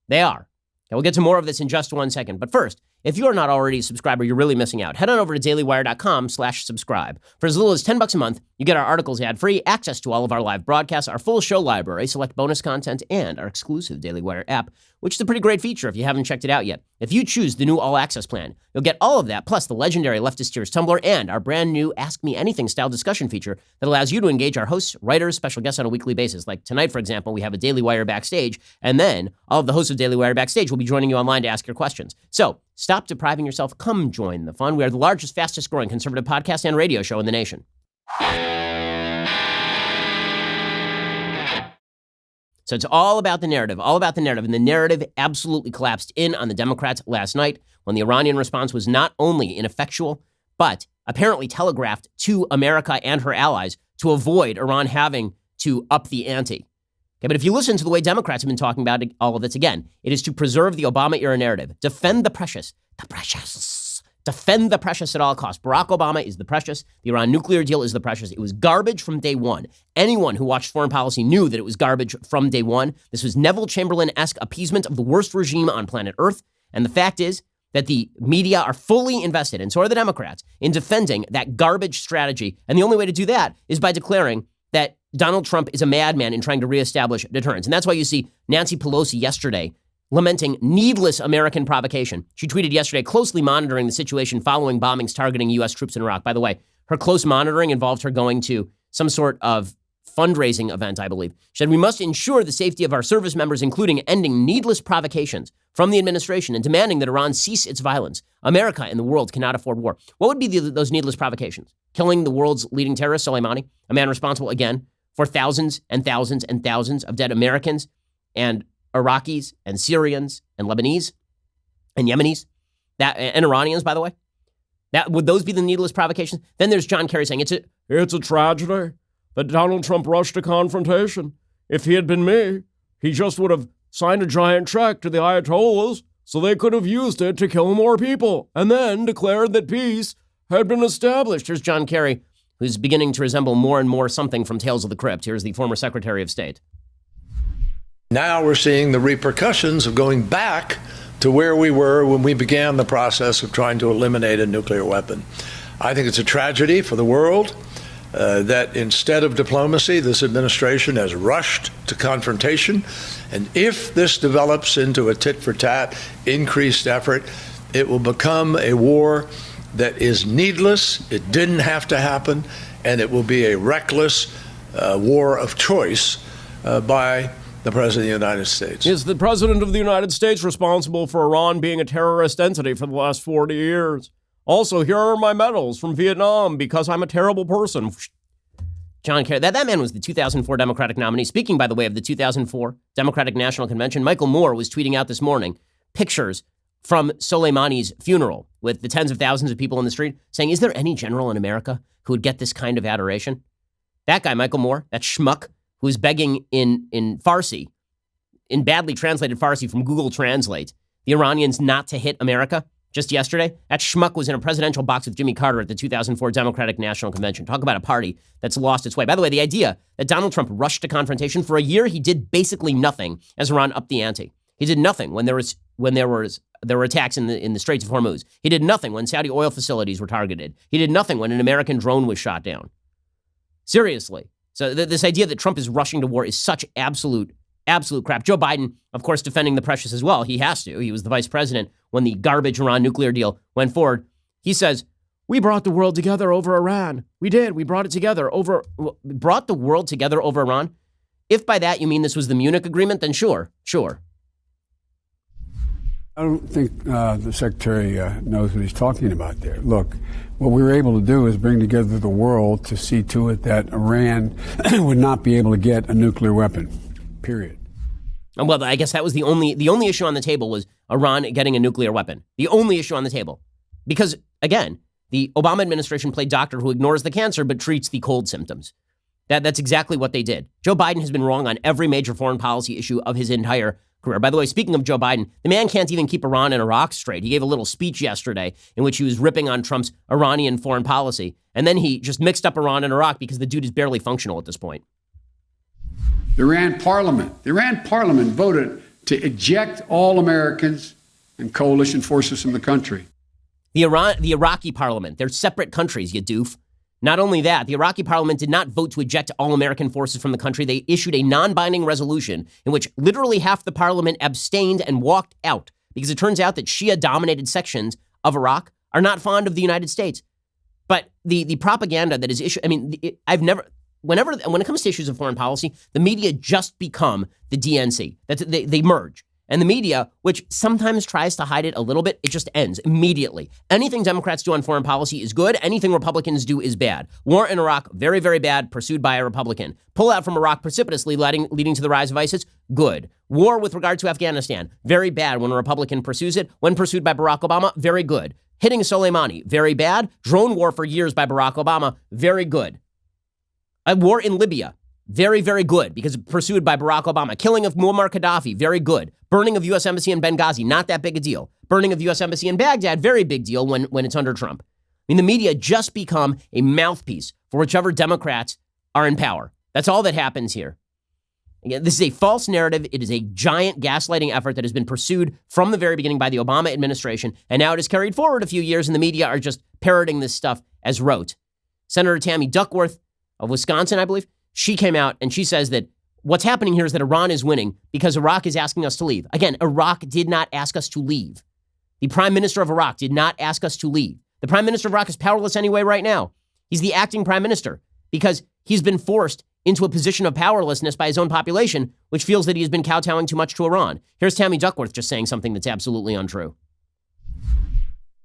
They are. And we'll get to more of this in just 1 second. But first, If you are not already a subscriber, you're really missing out. Head on over to dailywire.com/subscribe. For as little as $10 a month, you get our articles ad-free, access to all of our live broadcasts, our full show library, select bonus content, and our exclusive Daily Wire app, which is a pretty great feature if you haven't checked it out yet. If you choose the new all-access plan, you'll get all of that, plus the legendary Leftist Tears Tumblr and our brand new Ask Me Anything style discussion feature that allows you to engage our hosts, writers, special guests on a weekly basis. Like tonight, for example, we have a Daily Wire Backstage, and then all of the hosts of Daily Wire Backstage will be joining you online to ask your questions. So stop depriving yourself. Come join the fun. We are the largest, fastest growing conservative podcast and radio show in the nation. So it's all about the narrative, And the narrative absolutely collapsed in on the Democrats last night when the Iranian response was not only ineffectual, but apparently telegraphed to America and her allies to avoid Iran having to up the ante. Okay, but if you listen to the way Democrats have been talking about all of this, again, it is to preserve the Obama-era narrative. Defend the precious. Defend the precious at all costs. Barack Obama is the precious. The Iran nuclear deal is the precious. It was garbage from day one. Anyone who watched foreign policy knew that it was garbage from day one. This was Neville Chamberlain-esque appeasement of the worst regime on planet Earth. And the fact is that the media are fully invested, and so are the Democrats, in defending that garbage strategy. And the only way to do that is by declaring that Donald Trump is a madman in trying to reestablish deterrence. And that's why you see Nancy Pelosi yesterday lamenting needless American provocation. She tweeted yesterday, closely monitoring the situation following bombings targeting U.S. troops in Iraq. By the way, her close monitoring involved her going to some sort of fundraising event, I believe. She said, "We must ensure the safety of our service members, including ending needless provocations from the administration and demanding that Iran cease its violence. America and the world cannot afford war." What would be those needless provocations? Killing the world's leading terrorist, Soleimani, a man responsible, again, for thousands and thousands and thousands of dead Americans and Iraqis and Syrians and Lebanese and Yemenis, and Iranians, by the way. Would those be the needless provocations? Then there's John Kerry saying it's a tragedy that Donald Trump rushed to confrontation. If he had been me, he just would have signed a giant check to the Ayatollahs so they could have used it to kill more people and then declared that peace had been established. Here's John Kerry, who's beginning to resemble more and more something from Tales of the Crypt. Here's the former Secretary of State. Now we're seeing the repercussions of going back to where we were when we began the process of trying to eliminate a nuclear weapon. I think it's a tragedy for the world that instead of diplomacy, this administration has rushed to confrontation. And if this develops into a tit-for-tat, increased effort, it will become a war that is needless. It didn't have to happen. And it will be a reckless war of choice by the President of the United States. Is the President of the United States responsible for Iran being a terrorist entity for the last 40 years? Also, here are my medals from Vietnam because I'm a terrible person. John Kerry, that man was the 2004 Democratic nominee. Speaking, by the way, of the 2004 Democratic National Convention, Michael Moore was tweeting out this morning pictures from Soleimani's funeral with the tens of thousands of people in the street saying, is there any general in America who would get this kind of adoration? That guy, Michael Moore, that schmuck, who's begging in Farsi, in badly translated Farsi from Google Translate, the Iranians not to hit America just yesterday. That schmuck was in a presidential box with Jimmy Carter at the 2004 Democratic National Convention. Talk about a party that's lost its way. By the way, the idea that Donald Trump rushed to confrontation, for a year he did basically nothing as Iran upped the ante. He did nothing when there were attacks in the Straits of Hormuz. He did nothing when Saudi oil facilities were targeted. He did nothing when an American drone was shot down. Seriously. So this idea that Trump is rushing to war is such absolute crap. Joe Biden, of course, defending the precious as well. He has to. He was the vice president when the garbage Iran nuclear deal went forward. He says, we brought the world together over Iran. We did. We brought the world together over Iran. If by that you mean this was the Munich agreement, then sure. I don't think the Secretary knows what he's talking about there. Look, what we were able to do is bring together the world to see to it that Iran would not be able to get a nuclear weapon, period. Well, I guess that was the only issue on the table was Iran getting a nuclear weapon. The only issue on the table. Because, again, the Obama administration played doctor who ignores the cancer but treats the cold symptoms. That's exactly what they did. Joe Biden has been wrong on every major foreign policy issue of his entire career. By the way, speaking of Joe Biden, the man can't even keep Iran and Iraq straight. He gave a little speech yesterday in which he was ripping on Trump's Iranian foreign policy. And then he just mixed up Iran and Iraq because the dude is barely functional at this point. The Iran parliament voted to eject all Americans and coalition forces in the country. The Iraqi parliament, they're separate countries, you doof. Not only that, the Iraqi parliament did not vote to eject all American forces from the country. They issued a non-binding resolution in which literally half the parliament abstained and walked out because it turns out that Shia-dominated sections of Iraq are not fond of the United States. But the propaganda that is issued, when it comes to issues of foreign policy, the media just become the DNC. They merge. And the media, which sometimes tries to hide it a little bit, it just ends immediately. Anything Democrats do on foreign policy is good. Anything Republicans do is bad. War in Iraq, very, very bad, pursued by a Republican. Pull out from Iraq precipitously, leading to the rise of ISIS, good. War with regard to Afghanistan, very bad when a Republican pursues it. When pursued by Barack Obama, very good. Hitting Soleimani, very bad. Drone war for years by Barack Obama, very good. A war in Libya, very, very good because pursued by Barack Obama. Killing of Muammar Gaddafi, very good. Burning of U.S. Embassy in Benghazi, not that big a deal. Burning of U.S. Embassy in Baghdad, very big deal when it's under Trump. The media just become a mouthpiece for whichever Democrats are in power. That's all that happens here. Again, this is a false narrative. It is a giant gaslighting effort that has been pursued from the very beginning by the Obama administration, and now it is carried forward a few years, and the media are just parroting this stuff as rote. Senator Tammy Duckworth of Wisconsin, I believe, she came out and she says that what's happening here is that Iran is winning because Iraq is asking us to leave. Again, Iraq did not ask us to leave. The prime minister of Iraq did not ask us to leave. The prime minister of Iraq is powerless anyway right now. He's the acting prime minister because he's been forced into a position of powerlessness by his own population, which feels that he has been kowtowing too much to Iran. Here's Tammy Duckworth just saying something that's absolutely untrue.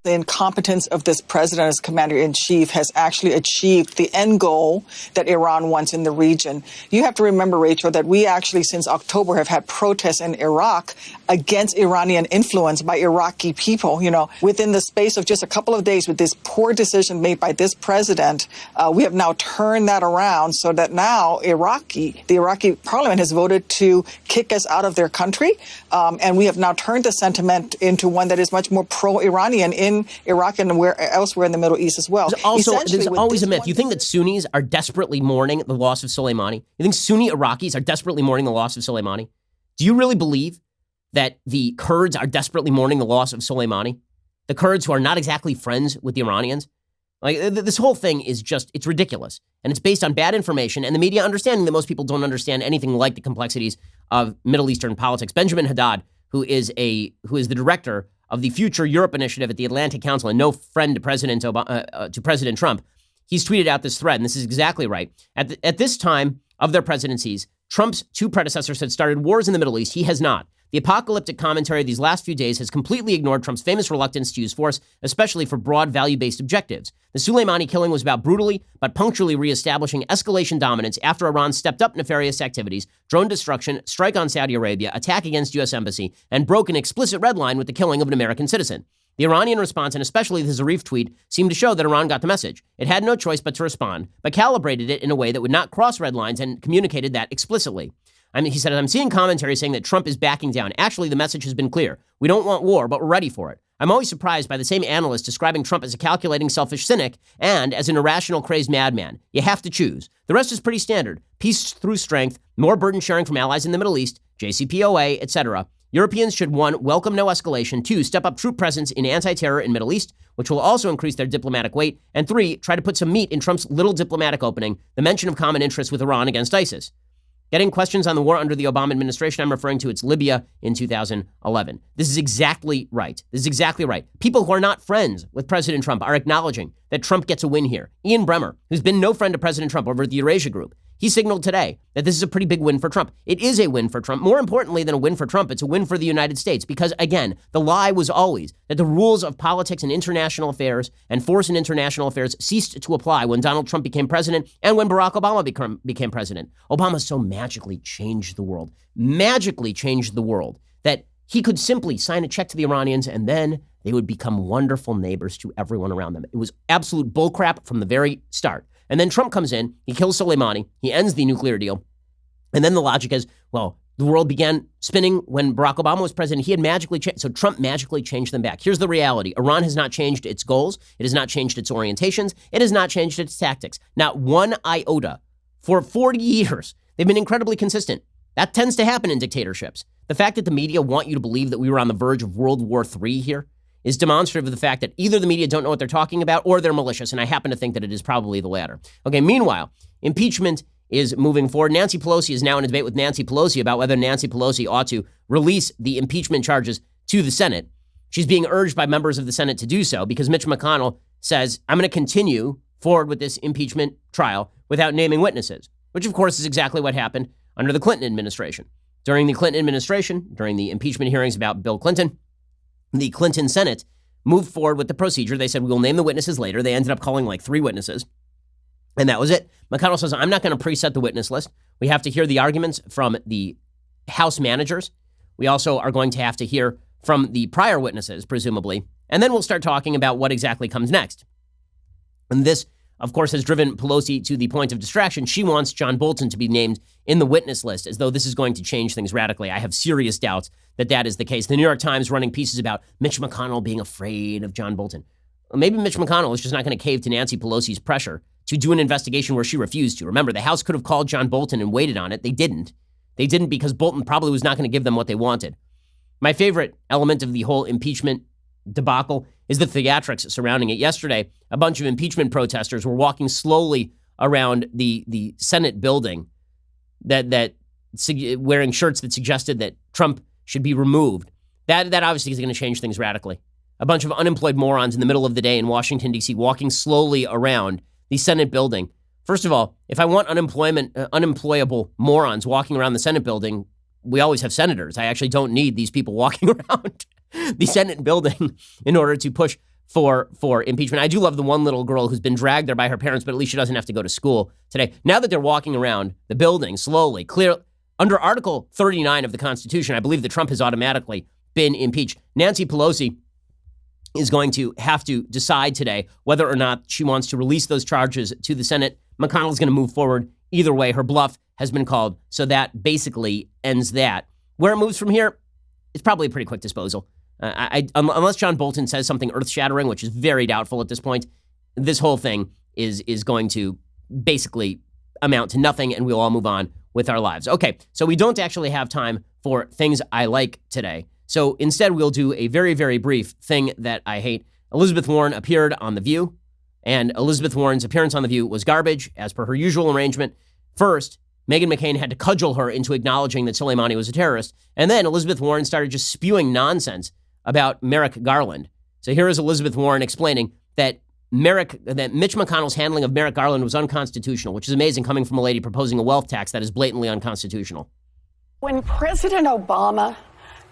The incompetence of this president as commander-in-chief has actually achieved the end goal that Iran wants in the region. You have to remember, Rachel, that we actually since October have had protests in Iraq against Iranian influence by Iraqi people. You know, within the space of just a couple of days with this poor decision made by this president, we have now turned that around so that now the Iraqi parliament has voted to kick us out of their country. And we have now turned the sentiment into one that is much more pro-Iranian in Iraq and elsewhere in the Middle East as well. There's always a myth. You think that Sunnis are desperately mourning the loss of Soleimani? You think Sunni Iraqis are desperately mourning the loss of Soleimani? Do you really believe that the Kurds are desperately mourning the loss of Soleimani? The Kurds who are not exactly friends with the Iranians? Like, this whole thing is it's ridiculous. And it's based on bad information and the media understanding that most people don't understand anything like the complexities of Middle Eastern politics. Benjamin Haddad, who is the director of the Future Europe Initiative at the Atlantic Council and no friend to President Trump, he's tweeted out this thread, and this is exactly right. At this time of their presidencies, Trump's two predecessors had started wars in the Middle East. He has not. The apocalyptic commentary of these last few days has completely ignored Trump's famous reluctance to use force, especially for broad value-based objectives. The Soleimani killing was about brutally but punctually reestablishing escalation dominance after Iran stepped up nefarious activities, drone destruction, strike on Saudi Arabia, attack against U.S. Embassy, and broke an explicit red line with the killing of an American citizen. The Iranian response, and especially the Zarif tweet, seemed to show that Iran got the message. It had no choice but to respond, but calibrated it in a way that would not cross red lines and communicated that explicitly. He said, I'm seeing commentary saying that Trump is backing down. Actually, the message has been clear. We don't want war, but we're ready for it. I'm always surprised by the same analysts describing Trump as a calculating, selfish cynic and as an irrational, crazed madman. You have to choose. The rest is pretty standard. Peace through strength, more burden sharing from allies in the Middle East, JCPOA, etc. Europeans should 1, welcome no escalation, 2, step up troop presence in anti-terror in Middle East, which will also increase their diplomatic weight, and 3, try to put some meat in Trump's little diplomatic opening, the mention of common interests with Iran against ISIS. Getting questions on the war under the Obama administration, I'm referring to its Libya in 2011. This is exactly right. People who are not friends with President Trump are acknowledging that Trump gets a win here. Ian Bremmer, who's been no friend of President Trump over at the Eurasia Group, he signaled today that this is a pretty big win for Trump. It is a win for Trump. More importantly than a win for Trump, it's a win for the United States because, again, the lie was always that the rules of politics and international affairs and force in international affairs ceased to apply when Donald Trump became president and when Barack Obama became president. Obama so magically changed the world, that he could simply sign a check to the Iranians and then they would become wonderful neighbors to everyone around them. It was absolute bullcrap from the very start. And then Trump comes in, he kills Soleimani, he ends the nuclear deal. And then the logic is, well, the world began spinning when Barack Obama was president. He had magically changed. So Trump magically changed them back. Here's the reality. Iran has not changed its goals. It has not changed its orientations. It has not changed its tactics. Not one iota. For 40 years, they've been incredibly consistent. That tends to happen in dictatorships. The fact that the media want you to believe that we were on the verge of World War III here is demonstrative of the fact that either the media don't know what they're talking about or they're malicious, and I happen to think that it is probably the latter. Okay, meanwhile, impeachment is moving forward. Nancy Pelosi is now in a debate with Nancy Pelosi about whether Nancy Pelosi ought to release the impeachment charges to the Senate. She's being urged by members of the Senate to do so because Mitch McConnell says, I'm going to continue forward with this impeachment trial without naming witnesses, which of course is exactly what happened under the Clinton administration. During the Clinton administration, during the impeachment hearings about Bill Clinton, the Clinton Senate moved forward with the procedure. They said, we will name the witnesses later. They ended up calling like 3 witnesses. And that was it. McConnell says, I'm not going to preset the witness list. We have to hear the arguments from the House managers. We also are going to have to hear from the prior witnesses, presumably. And then we'll start talking about what exactly comes next. And this, of course, has driven Pelosi to the point of distraction. She wants John Bolton to be named in the witness list as though this is going to change things radically. I have serious doubts that that is the case. The New York Times running pieces about Mitch McConnell being afraid of John Bolton. Well, maybe Mitch McConnell is just not going to cave to Nancy Pelosi's pressure to do an investigation where she refused to. Remember, the House could have called John Bolton and waited on it. They didn't. They didn't because Bolton probably was not going to give them what they wanted. My favorite element of the whole impeachment debacle is the theatrics surrounding it. Yesterday, a bunch of impeachment protesters were walking slowly around the Senate building that wearing shirts that suggested that Trump should be removed. That obviously is going to change things radically. A bunch of unemployed morons in the middle of the day in Washington, D.C., walking slowly around the Senate building. First of all, if I want unemployable morons walking around the Senate building, we always have senators. I actually don't need these people walking around the Senate building in order to push for impeachment. I do love the one little girl who's been dragged there by her parents, but at least she doesn't have to go to school today. Now that they're walking around the building slowly, clear under Article 39 of the Constitution, I believe that Trump has automatically been impeached. Nancy Pelosi is going to have to decide today whether or not she wants to release those charges to the Senate. McConnell's going to move forward. Either way, her bluff has been called, so that basically ends that. Where it moves from here, it's probably a pretty quick disposal. Unless John Bolton says something earth-shattering, which is very doubtful at this point, this whole thing is going to basically amount to nothing, and we'll all move on with our lives. Okay, so we don't actually have time for things I like today. So instead, we'll do a very, very brief thing that I hate. Elizabeth Warren appeared on The View, and Elizabeth Warren's appearance on The View was garbage, as per her usual arrangement. First, Meghan McCain had to cudgel her into acknowledging that Soleimani was a terrorist, and then Elizabeth Warren started just spewing nonsense about Merrick Garland. So here is Elizabeth Warren explaining that Mitch McConnell's handling of Merrick Garland was unconstitutional, which is amazing coming from a lady proposing a wealth tax that is blatantly unconstitutional. When President Obama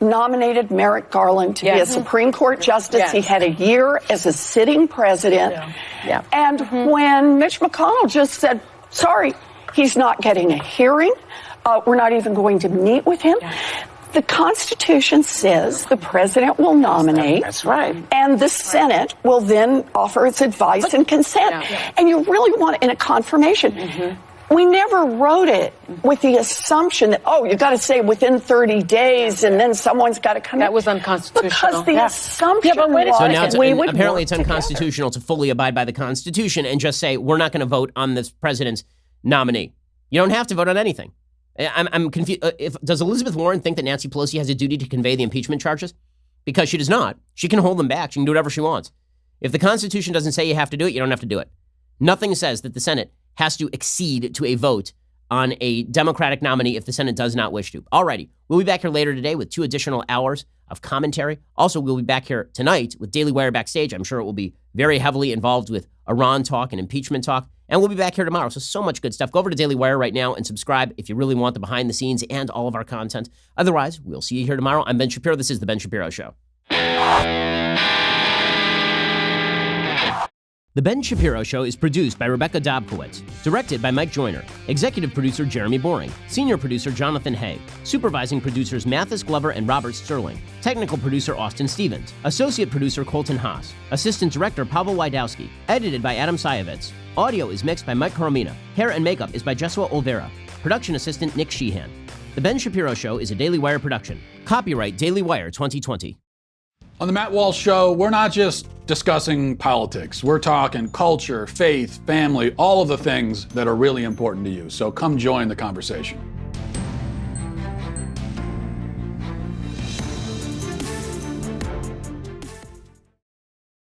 nominated Merrick Garland to be a Supreme Court justice, he had a year as a sitting president. And when Mitch McConnell just said, sorry, he's not getting a hearing, we're not even going to meet with him. The Constitution says the president will nominate. That's right. And the Senate will then offer its advice and consent. And you really want it in a confirmation. We never wrote it with the assumption that, you got to say within 30 days and then someone's got to come in. That was unconstitutional. Because the assumption was so now apparently it's unconstitutional to fully abide by the Constitution and just say, we're not going to vote on this president's nominee. You don't have to vote on anything. I'm confused. Does Elizabeth Warren think that Nancy Pelosi has a duty to convey the impeachment charges? Because she does not. She can hold them back. She can do whatever she wants. If the Constitution doesn't say you have to do it, you don't have to do it. Nothing says that the Senate has to accede to a vote on a Democratic nominee if the Senate does not wish to. Alrighty, we'll be back here later today with 2 additional hours of commentary. Also, we'll be back here tonight with Daily Wire Backstage. I'm sure it will be very heavily involved with Iran talk and impeachment talk. And we'll be back here tomorrow. So much good stuff. Go over to Daily Wire right now and subscribe if you really want the behind the scenes and all of our content. Otherwise, we'll see you here tomorrow. I'm Ben Shapiro. This is The Ben Shapiro Show. The Ben Shapiro Show is produced by Rebecca Dobkowitz, directed by Mike Joyner, executive producer Jeremy Boring, senior producer Jonathan Hay, supervising producers Mathis Glover and Robert Sterling, technical producer Austin Stevens, associate producer Colton Haas, assistant director Pavel Wydowski, edited by Adam Sayevitz. Audio is mixed by Mike Coromina. Hair and makeup is by Jesua Olvera. Production assistant Nick Sheehan. The Ben Shapiro Show is a Daily Wire production. Copyright Daily Wire 2020. On the Matt Walsh Show, we're not just discussing politics. We're talking culture, faith, family, all of the things that are really important to you. So come join the conversation.